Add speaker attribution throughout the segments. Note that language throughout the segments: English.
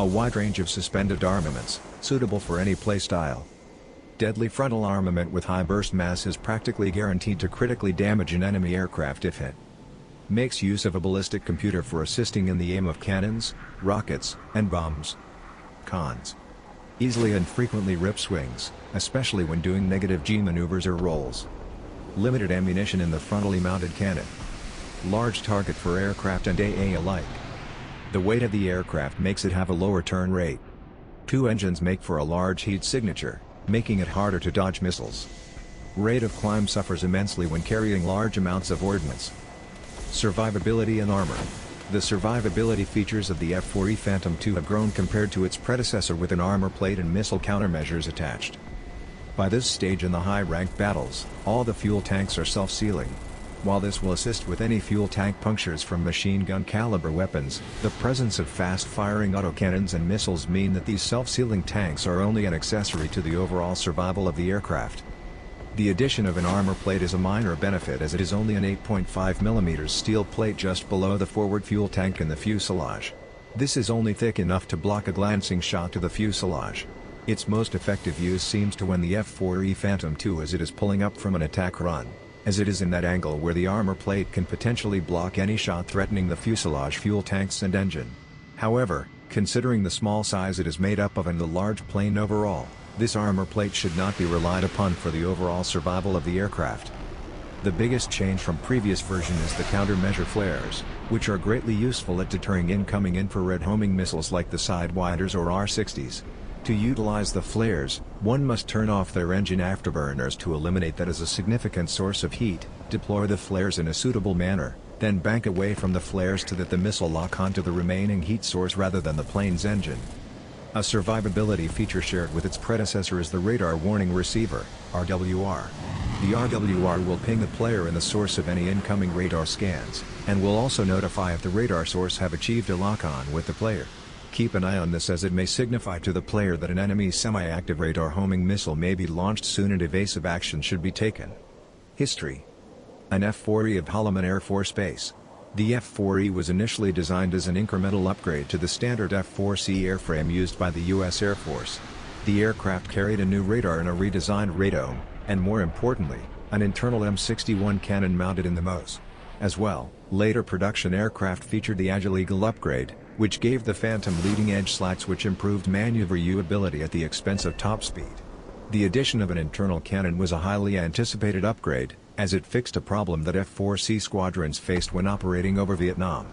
Speaker 1: A wide range of suspended armaments, suitable for any playstyle. Deadly frontal armament with high burst mass is practically guaranteed to critically damage an enemy aircraft if hit. Makes use of a ballistic computer for assisting in the aim of cannons, rockets, and bombs. Cons. Easily and frequently rips wings, especially when doing negative G maneuvers or rolls. Limited ammunition in the frontally mounted cannon. Large target for aircraft and AA alike. The weight of the aircraft makes it have a lower turn rate. Two engines make for a large heat signature, making it harder to dodge missiles. Rate of climb suffers immensely when carrying large amounts of ordnance. Survivability and Armor. The survivability features of the F4E Phantom II have grown compared to its predecessor with an armor plate and missile countermeasures attached. By this stage in the high-ranked battles, all the fuel tanks are self-sealing. While this will assist with any fuel tank punctures from machine gun caliber weapons, the presence of fast-firing autocannons and missiles mean that these self-sealing tanks are only an accessory to the overall survival of the aircraft. The addition of an armor plate is a minor benefit as it is only an 8.5mm steel plate just below the forward fuel tank and the fuselage. This is only thick enough to block a glancing shot to the fuselage. Its most effective use seems to when the F4E Phantom II as it is pulling up from an attack run, as it is in that angle where the armor plate can potentially block any shot threatening the fuselage, fuel tanks and engine. However, considering the small size it is made up of and the large plane overall, this armor plate should not be relied upon for the overall survival of the aircraft. The biggest change from previous version is the countermeasure flares, which are greatly useful at deterring incoming infrared homing missiles like the Sidewinders or R-60s. To utilize the flares, one must turn off their engine afterburners to eliminate that as a significant source of heat, deploy the flares in a suitable manner, then bank away from the flares to let the missile lock onto the remaining heat source rather than the plane's engine. A survivability feature shared with its predecessor is the Radar Warning Receiver, RWR. The RWR will ping the player in the source of any incoming radar scans, and will also notify if the radar source have achieved a lock-on with the player. Keep an eye on this as it may signify to the player that an enemy semi-active radar homing missile may be launched soon and evasive action should be taken. History. An F4E of Holloman Air Force Base. The F4E was initially designed as an incremental upgrade to the standard F4C airframe used by the U.S. Air Force. The aircraft carried a new radar and a redesigned radome, and more importantly, an internal M61 cannon mounted in the MOS. As well, later production aircraft featured the Agile Eagle upgrade, which gave the Phantom leading-edge slats which improved maneuverability at the expense of top speed. The addition of an internal cannon was a highly anticipated upgrade, as it fixed a problem that F-4C squadrons faced when operating over Vietnam.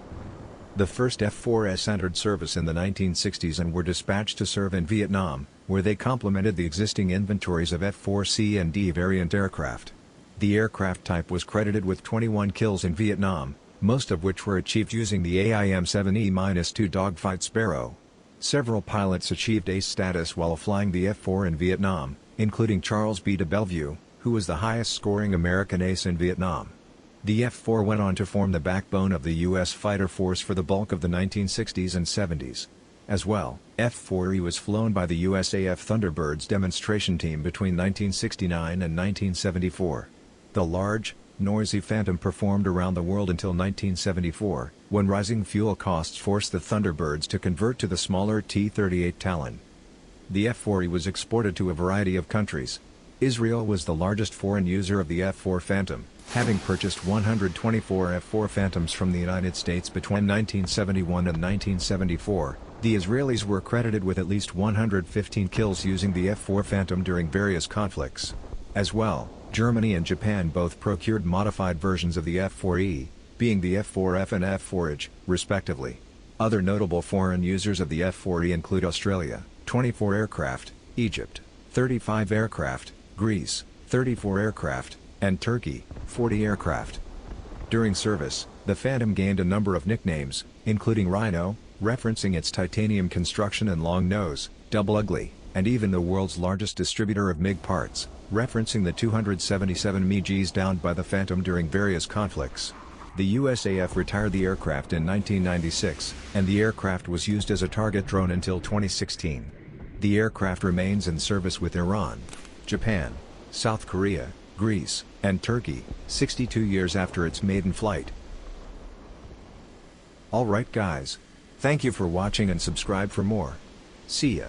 Speaker 1: The first F-4S entered service in the 1960s and were dispatched to serve in Vietnam, where they complemented the existing inventories of F-4C and D variant aircraft. The aircraft type was credited with 21 kills in Vietnam, most of which were achieved using the AIM-7E-2 Dogfight Sparrow. Several pilots achieved ace status while flying the F-4 in Vietnam, including Charles B. de Bellevue, who was the highest-scoring American ace in Vietnam. The F-4 went on to form the backbone of the U.S. fighter force for the bulk of the 1960s and 70s. As well, F-4E was flown by the USAF Thunderbirds demonstration team between 1969 and 1974. The large, noisy Phantom performed around the world until 1974, when rising fuel costs forced the Thunderbirds to convert to the smaller T-38 Talon. The F-4E was exported to a variety of countries. Israel was the largest foreign user of the F-4 Phantom, having purchased 124 F-4 Phantoms from the United States between 1971 and 1974. The Israelis were credited with at least 115 kills using the F-4 Phantom during various conflicts. As well, Germany and Japan both procured modified versions of the F-4E, being the F-4F and F-4H, respectively. Other notable foreign users of the F-4E include Australia, 24 aircraft, Egypt, 35 aircraft, Greece, 34 aircraft, and Turkey, 40 aircraft. During service, the Phantom gained a number of nicknames, including Rhino, referencing its titanium construction and long nose, Double Ugly, and even the world's largest distributor of MiG parts, referencing the 277 MiGs downed by the Phantom during various conflicts. The USAF retired the aircraft in 1996, and the aircraft was used as a target drone until 2016. The aircraft remains in service with Iran, Japan, South Korea, Greece, and Turkey, 62 years after its maiden flight. Alright guys. Thank you for watching and subscribe for more. See ya.